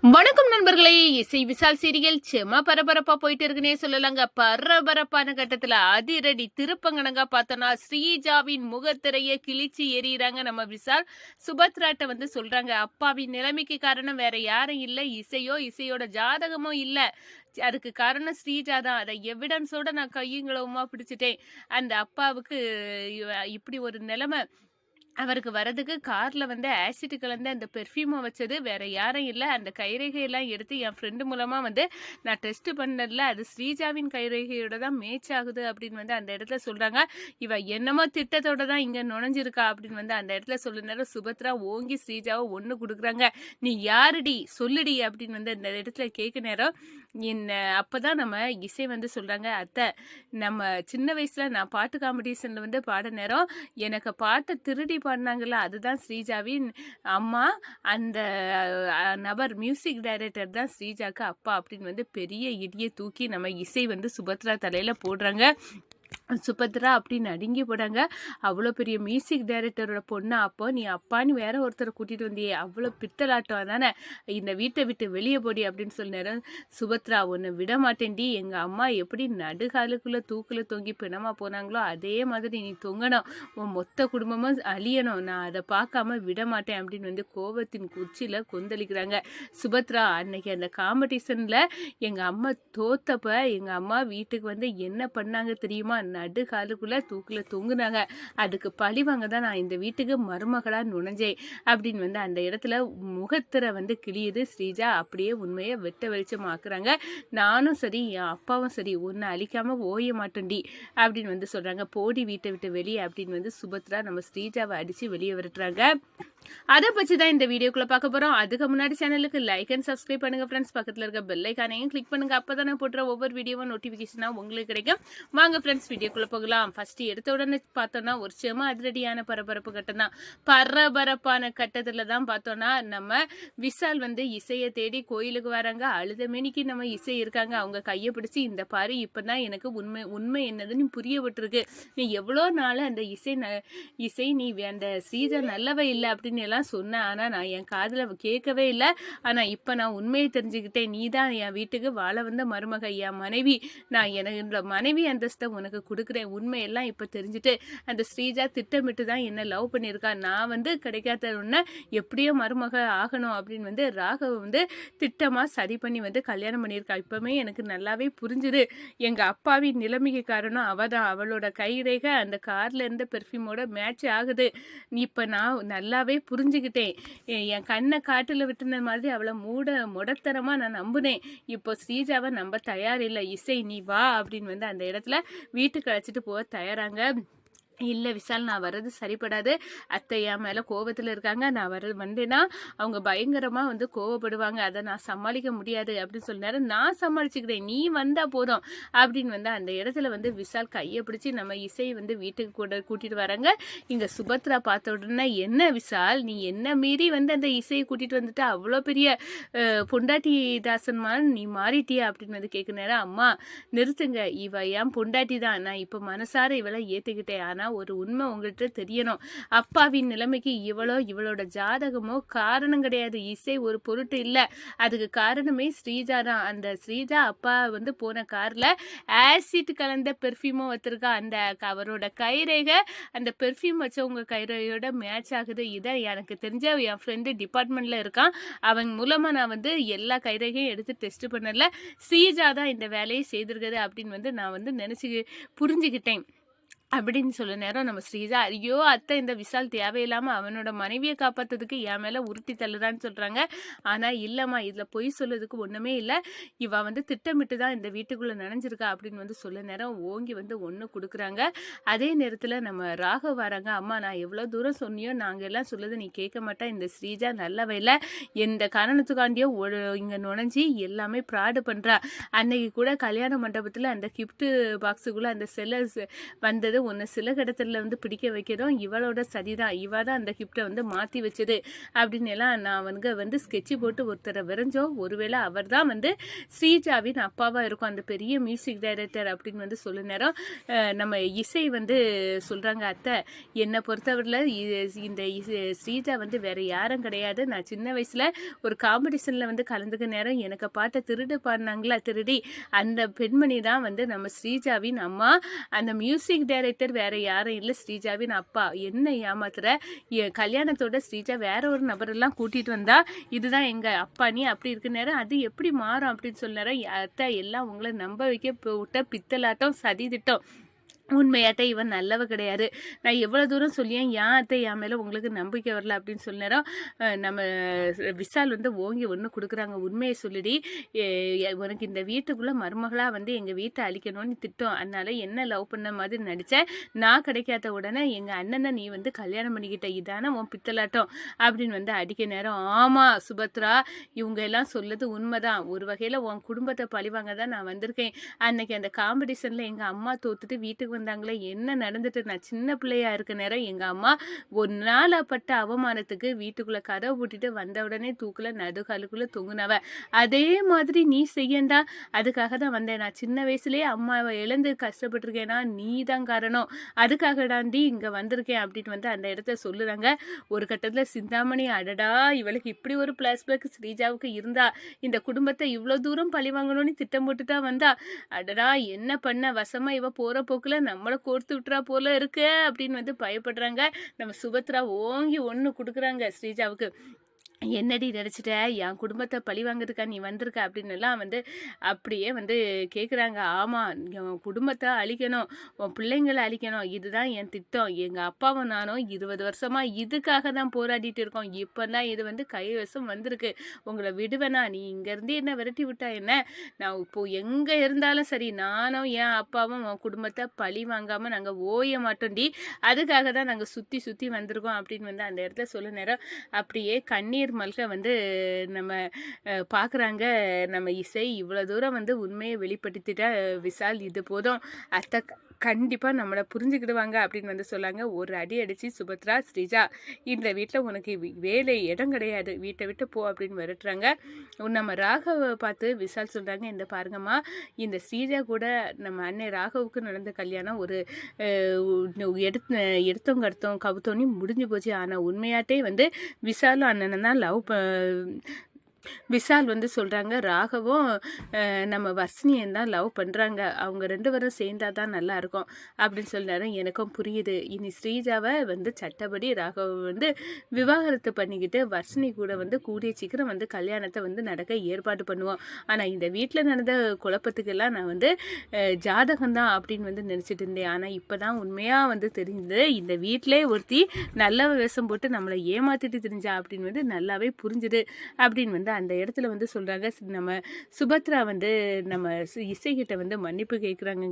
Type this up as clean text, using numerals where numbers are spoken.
வணக்கம் நண்பர்களே. இசை விசால் சீரியல் செம பரபரப்பா போயிட்டு இருக்குன்னே சொல்லலாங்க. பரபரப்பான கட்டத்துல அதிரடி திருப்பங்கனங்க பார்த்தோன்னா ஸ்ரீஜாவின் முகத்திரைய கிழிச்சு எறிகிறாங்க நம்ம விசால். சுபத்ராட்ட சொல்றாங்க, அப்பாவின் நிலைமைக்கு காரணம் வேற யாரும் இல்ல, இசையோட ஜாதகமோ இல்ல, அதுக்கு காரணம் ஸ்ரீஜா தான். அதை எவிடன்ஸோட நான் கையுங்களவுமா பிடிச்சிட்டேன். அந்த அப்பாவுக்கு இப்படி ஒரு நிலைமை அவருக்கு வரதுக்கு கார்ல ஆசிட் கலந்த அந்த பெர்ஃப்யூமை வச்சது வேற யாரும் இல்லை. அந்த கைரேகையெல்லாம் எடுத்து என் ஃப்ரெண்டு மூலமா நான் டெஸ்ட் பண்ணல, அது ஸ்ரீஜாவின் கைரேகையோட தான் மேட்ச் ஆகுது அப்படின்னு அந்த இடத்துல சொல்றாங்க. இவ என்னமோ திட்டத்தோட தான் இங்க நுழைஞ்சிருக்கா அப்படின்னு அந்த இடத்துல சொல்ல நேரம் சுபத்ரா ஓங்கி ஸ்ரீஜாவை ஒண்ணு கொடுக்குறாங்க. நீ யாருடி சொல்லுடி அப்படின்னு அந்த இடத்துல கேட்க நேரம் என்ன அப்பதான் நம்ம இசை சொல்றாங்க, அத்தை நம்ம சின்ன வயசுல நான் பாட்டு காம்படிஷன்ல பாட நேரம் எனக்கு பாட்டை திருடி பாடினாங்கல்ல, அதுதான் ஸ்ரீஜாவின் அம்மா. அந்த நபர் மியூசிக் டைரக்டர் தான் ஸ்ரீஜாக்கு அப்பா அப்படின்னு பெரிய இடியை தூக்கி நம்ம இசை சுபத்ரா தலையில போடுறாங்க. சுபத்ரா அப்படின்னு நடுங்கி போடாங்க. அவ்வளோ பெரிய மியூசிக் டைரக்டரோட பொண்ணு, அப்போ நீ அப்பான்னு வேற ஒருத்தரை கூட்டிட்டு வந்தியே, அவ்வளோ பித்தலாட்டம் தானே, இந்த வீட்டை விட்டு வெளியே போடி அப்படின்னு சொன்னாரு. சுபத்ரா ஒன்று விட மாட்டேன்டி, எங்கள் அம்மா எப்படி நடுகாலுக்குள்ளே தூக்கில் தொங்கி பிணமா போனாங்களோ அதே மாதிரி நீ தொங்கணும், உன் மொத்த குடும்பமும் அழியணும், நான் அதை பார்க்காம விட மாட்டேன் அப்படின்னு கோபத்தின் குச்சியில் கொந்தளிக்கிறாங்க. சுபத்ரா அன்னைக்கு அந்த காம்படிஷனில் எங்கள் அம்மா தோத்தப்ப எங்கள் அம்மா வீட்டுக்கு என்ன பண்ணாங்க தெரியுமா, நடு காலுக்குள்ள தூக்குல தொங்குனாங்க, அதுக்கு பழிவாங்க தான் நான் இந்த வீட்டுக்கு மருமகளா நுழைஞ்சேன் அப்படின்னு அந்த இடத்துல முகத்திரை கிளியுது. ஸ்ரீஜா அப்படியே உண்மையை வெட்ட வெளிச்சமாக்குறாங்க. நானும் சரி என் அப்பாவும் சரி உன்னை அழிக்காம ஓய மாட்டோண்டி அப்படின்னு சொல்றாங்க. போடி வீட்டை விட்டு வெளியே அப்படின்னு சுபத்ரா நம்ம ஸ்ரீஜாவை அடிச்சு வெளியே விரட்டுறாங்க. அதை பற்றி தான் இந்த வீடியோக்குள்ள பார்க்க போறோம். அதுக்கு முன்னாடி சேனலுக்கு லைக் அண்ட் சப்ஸ்கிரைப் பண்ணுங்க ஃப்ரெண்ட்ஸ். பக்கத்தில் இருக்க பெல் ஐக்கானையும் கிளிக் பண்ணுங்க, அப்பதான் நான் போடுற ஒவ்வொரு வீடியோவும் நோட்டிபிகேஷனா உங்களுக்கு கிடைக்கும். வாங்க ஃப்ரெண்ட்ஸ் வீடியோக்குள்ள போகலாம். ஃபர்ஸ்ட் எடுத்த உடனே பார்த்தோம்னா ஒரு செம அதிரடியான பரபரப்பு கட்டம் தான். பரபரப்பான கட்டத்துல தான் பார்த்தோம்னா நம்ம விசால் இசையை தேடி கோயிலுக்கு வராங்க. அழுதமேனிக்கு நம்ம இசை இருக்காங்க. அவங்க கையை பிடிச்சி இந்த பாரு இப்பதான் எனக்கு உண்மை என்னதுன்னு புரியப்பட்டிருக்கு. நீ எவ்வளோ நாள் அந்த இசை நீ அந்த ஸ்ரீஜா நல்லவ இல்லை அப்படின்னு எல்லாம் சொன்னேன், ஆனா நான் என் காதுல கேட்கவே இல்லை. ஆனா இப்ப நான் உண்மையை தெரிஞ்சுக்கிட்டேன், நீ தான் என் வீட்டுக்கு வாழ வந்த மருமக, என் மனைவி, நான் எனக்கு மனைவி அந்தஸ்தை உனக்கு கொடுக்குறேன். உண்மையெல்லாம் இப்ப தெரிஞ்சுட்டு அந்த ஸ்ரீஜா திட்டமிட்டு தான் என்ன லவ் பண்ணியிருக்கா. நான் கிடைக்காத உடனே எப்படியோ மருமக ஆகணும் அப்படின்னு ராகவ திட்டமா சரி பண்ணி கல்யாணம் பண்ணியிருக்கா. இப்பவுமே எனக்கு நல்லாவே புரிஞ்சுது, எங்க அப்பாவின் நிலைமைக்கு காரணம் அவதான். அவளோட கைரேகை அந்த கார்ல இருந்த பெர்ஃப்யூமோட மேட்ச் ஆகுது. இப்ப நான் நல்லாவே புரிஞ்சுக்கிட்டேன். என் கண்ணை காட்டுல விட்டுன மாதிரி அவளை முடத்தரமா நான் நம்புனேன். இப்போ ஸ்ரீஜாவை நம்ப தயாரில்லை. இசை நீ வா அப்படின்னு அந்த இடத்துல வீட்டுக்கு அழைச்சிட்டு போக தயாராங்க. இல்லை விசால், நான் வர்றது சரிப்படாது, அத்தை என் மேலே கோவத்தில் இருக்காங்க, நான் வந்தேன்னா அவங்க பயங்கரமாக கோவப்படுவாங்க, அதை நான் சமாளிக்க முடியாது அப்படின்னு சொன்னாரு. நான் சமாளிச்சுக்கிறேன், நீ வந்தால் போதும் அப்படின்னு அந்த இடத்துல விசால் கையை பிடிச்சி நம்ம இசை வீட்டுக்கு கூட கூட்டிகிட்டு வராங்க. இங்கே சுபத்ரா பார்த்த உடனே, என்ன விசால் நீ என்ன மீறி அந்த இசையை கூட்டிகிட்டு வந்துட்டு அவ்வளோ பெரிய பொண்டாட்டி தாசன் மாதிரி நீ மாறிட்டியா அப்படின்னு கேட்க நேரம், அம்மா நிறுத்துங்க, இவ என் பொண்டாட்டி தான், நான் இப்போ மனசார இவளை ஏற்றுக்கிட்டேன். ஆனால் ஒரு உண்மை உங்கள்கிட்ட தெரியணும், அப்பாவின் நிலைமைக்கு இவளோட ஜாதகமோ காரணம் கிடையாது, இசை ஒரு பொருட்டு இல்லை, அதுக்கு காரணமே ஸ்ரீஜா தான். அந்த ஸ்ரீஜா அப்பா போன கார்ல ஆசிட் கலந்த பெர்ஃப்யூமும் வச்சிருக்கா. அந்த அவரோட கைரேகை அந்த பெர்ஃப்யூம் வச்சவங்க கைரேகையோட மேட்ச் ஆகுது. இதை எனக்கு தெரிஞ்ச என் ஃப்ரெண்டு டிபார்ட்மெண்ட்ல இருக்கான், அவன் மூலமா நான் எல்லா கைரேகையும் எடுத்து டெஸ்ட் பண்ணல, ஸ்ரீஜா தான் இந்த வேலையை செய்திருக்குது அப்படின்னு நான் நினைச்சு புரிஞ்சுக்கிட்டேன் அப்படின்னு சொல்ல நேரம் நம்ம ஸ்ரீஜா, ஐயோ அத்தை இந்த விசால் தேவையில்லாம அவனோட மனைவியை காப்பாத்துறதுக்கு என் மேல உருட்டி தள்ளுதான்னு சொல்றாங்க. ஆனா இல்லம்மா, இதுல பொய் சொல்றதுக்கு ஒண்ணுமே இல்லை, இவ திட்டமிட்டு தான் இந்த வீட்டுக்குள்ள நனைஞ்சிருக்கா அப்படின்னு சொல்ல நேரம் ஓங்கி ஒண்ணு கொடுக்குறாங்க. அதே நேரத்துல நம்ம ராகவ வராங்க. அம்மா நான் எவ்வளவு தூரம் சொன்னியோ நாங்க எல்லாம் சொல்லுது நீ கேட்க மாட்டா, இந்த ஸ்ரீஜா நல்லவே இல்லை, எந்த காரணத்துக்காண்டியோ இங்க நுழைஞ்சி எல்லாமே ப்ராடு பண்றா. அன்னைக்கு கூட கல்யாண மண்டபத்துல அந்த கிஃப்ட் பாக்ஸுக்குள்ள அந்த செல்லர்ஸ் வந்தது வைக்கிறது, உன்னை சில கடத்தல வந்து பிடிக்க வைக்கிறதும் இவளோட சதிதான், இவ தான் அந்த கிஃப்டை வந்து மாற்றி வச்சது அப்படின்னு எல்லாம் நான் வந்து ஸ்கெட்சு போட்டு ஒருத்தரை வரைஞ்சோம். ஒருவேளை அவர் தான் வந்து ஸ்ரீஜாவின் அப்பாவாக இருக்கும், அந்த பெரிய மியூசிக் டைரக்டர் அப்படின்னு வந்து சொல்ல நேரம் நம்ம இசை வந்து சொல்கிறாங்க, அத்தை என்னை பொறுத்தவரையில் இந்த ஸ்ரீஜா வந்து வேற யாரும் கிடையாது. நான் சின்ன வயசில் ஒரு காம்படிஷனில் வந்து கலந்துக்க நேரம் எனக்கு பாட்டை திருடு பாடினாங்களா, திருடி அந்த பெண்மணி தான் வந்து நம்ம ஸ்ரீஜாவின் அம்மா. அந்த மியூசிக் டைரக்டர் வேற யாரும் இல்லை, ஸ்ரீஜாவின் அப்பா. என்ன ஏமாத்துற, கல்யாணத்தோட ஸ்ரீஜா வேற ஒரு நபரெல்லாம் கூட்டிட்டு வந்தா இதுதான் எங்க அப்பா, நீ அப்படி இருக்க நேரம் அது எப்படி மாறும் அப்படின்னு சொல்ல நேரம், அத்தை எல்லாம் உங்களை நம்ப வைக்க போட்ட பித்தலாட்டம், சதி திட்டம். உண்மையாட்ட இவன் நல்லவ கிடையாது. நான் எவ்வளோ தூரம் சொல்லியேன், ஏன் அத்தை என் மேலே உங்களுக்கு நம்பிக்கை வரல அப்படின்னு சொல்ல நேரம் நம்ம விஷால் வந்து ஓங்கி ஒன்று கொடுக்குறாங்க, உண்மையை சொல்லிடி, உனக்கு இந்த வீட்டுக்குள்ளே மருமகளாக வந்து எங்கள் வீட்டை அழிக்கணும்னு திட்டம், அதனால என்ன லவ் பண்ண மாதிரி நடித்தேன், நான் கிடைக்காத உடனே எங்கள் அண்ணனை நீ வந்து கல்யாணம் பண்ணிக்கிட்ட, இதான உன் பித்தலாட்டம் அப்படின்னு வந்து அடிக்க நேரம், ஆமாம் சுபத்ரா இவங்க எல்லாம் சொல்லுது உண்மைதான், ஒரு வகையில் உன் குடும்பத்தை பழிவாங்க தான் நான் வந்திருக்கேன். அன்னைக்கு அந்த காம்படிஷனில் எங்கள் அம்மா தோத்துட்டு வீட்டுக்கு வந்தாங்களே, என்ன நடந்துட்டு, நான் சின்ன பிள்ளையா இருக்க நேரம் எங்க அம்மா ஒரு நாளப்பட்ட அவமானத்துக்கு வீட்டுக்குள்ள கதவை பூட்டிட்டு வந்த உடனே தூக்குல நடுகாலுக்குள்ள தொங்குனவ, அதே மாதிரி நீ செய்யண்டா, அதுக்காக தான் வந்தேன். நான் சின்ன வயசுலயே அம்மாவை இழந்து கஷ்டப்பட்டிருக்கேன்னா நீ தான் காரணம், அதுக்காக தாண்டி இங்க வந்திருக்கேன் அப்படின்னு வந்து அந்த இடத்த சொல்லுறாங்க. ஒரு கட்டத்துல சிந்தாமணி, அடடா இவளுக்கு இப்படி ஒரு பிளாஷ்பேக் ஸ்ரீஜாவுக்கு இருந்தா, இந்த குடும்பத்தை இவ்வளவு தூரம் பழி வாங்கணும்னு திட்டம் போட்டுட்டா வந்தா, அடடா என்ன பண்ண, வசமா இவ போற போக்குல நம்மளை கோர்த்து விட்டுறா போல இருக்கு அப்படின்னு வந்து பயப்படுறாங்க. நம்ம சுபத்ரா ஓங்கி ஒன்று கொடுக்குறாங்க ஸ்ரீஜாவுக்கு, என்னடி நினச்சிட்ட, என் குடும்பத்தை பழி வாங்கிறதுக்கா நீ வந்திருக்க அப்படின்னு எல்லாம் வந்து அப்படியே வந்து கேட்குறாங்க. ஆமாம், என் குடும்பத்தை அழிக்கணும், உன் பிள்ளைங்களை அழிக்கணும், இதுதான் என் திட்டம். எங்கள் அப்பாவும் நானும் 20 வருஷமாக இதுக்காக தான் போராடிட்டு இருக்கோம். இப்போ தான் இது வந்து கைவசம் வந்திருக்கு. உங்களை விடுவேனா, நீ இங்கேருந்து என்ன விரட்டி விட்டா என்ன, நான் இப்போது எங்கே இருந்தாலும் சரி நானும் என் அப்பாவும் உன் குடும்பத்தை பழி வாங்காமல் நாங்கள் ஓய மாட்டோம்டி, அதுக்காக தான் நாங்கள் சுற்றி சுற்றி வந்திருக்கோம் அப்படின்னு வந்து அந்த இடத்துல சொல்ல நேரம் அப்படியே கண்ணீர் மல்க வந்து நம்ம பார்க்குறாங்க. நம்ம இசை இவ்வளோ தூரம் வந்து உண்மையை வெளிப்படுத்திட்ட விஷால், இது போதும், அத்தை கண்டிப்பாக நம்மளை புரிஞ்சுக்கிடுவாங்க அப்படின்னு வந்து சொல்லாங்க. ஒரு அடி அடித்து சுபத்ரா, ஸ்ரீஜா இந்த வீட்டில் உனக்கு வேலை இடம் கிடையாது, வீட்டை விட்டு போ அப்படின்னு விரட்டுறாங்க. நம்ம ராகவை பார்த்து விஷால் சொல்கிறாங்க, இந்த பாருங்கம்மா, இந்த ஸ்ரீஜா கூட நம்ம அண்ணன் ராகவுக்கு நடந்த கல்யாணம் ஒரு எடுத்தோம் கடுத்தோம் கவுத்தோன்னு முடிஞ்சு போச்சு. ஆனால் உண்மையாட்டே வந்து விஷாலும் அண்ணனை தான் விஷால் வந்து சொல்கிறாங்க, ராகவும் நம்ம வர்ஷினியன் தான் லவ் பண்ணுறாங்க, அவங்க 2 பேரும் சேர்ந்தா தான் நல்லாயிருக்கும் அப்படின்னு சொல்கிறாரு. எனக்கும் புரியுது, இனி ஸ்ரீஜாவை வந்து சட்டப்படி ராகவ வந்து விவாகரத்து பண்ணிக்கிட்டு வர்ஷினி கூட வந்து கூடிய சீக்கிரம் வந்து கல்யாணத்தை வந்து நடக்க ஏற்பாடு பண்ணுவோம். ஆனால் இந்த வீட்டில் நடந்த குழப்பத்துக்கெல்லாம் நான் வந்து ஜாதகம்தான் அப்படின்னு வந்து நினச்சிட்டு இருந்தேன். ஆனால் இப்போ தான் உண்மையாக வந்து தெரிஞ்சது, இந்த வீட்டிலே ஒருத்தி நல்ல வேஷம் போட்டு நம்மளை ஏமாற்றிட்டு தெரிஞ்சா அப்படின்னு வந்து நல்லாவே புரிஞ்சுது அப்படின்னு வந்து அந்த இடத்துல வந்து சொல்கிறாங்க. நம்ம சுபத்ரா வந்து நம்ம இசைக்கிட்ட வந்து மன்னிப்பு கேட்குறாங்க.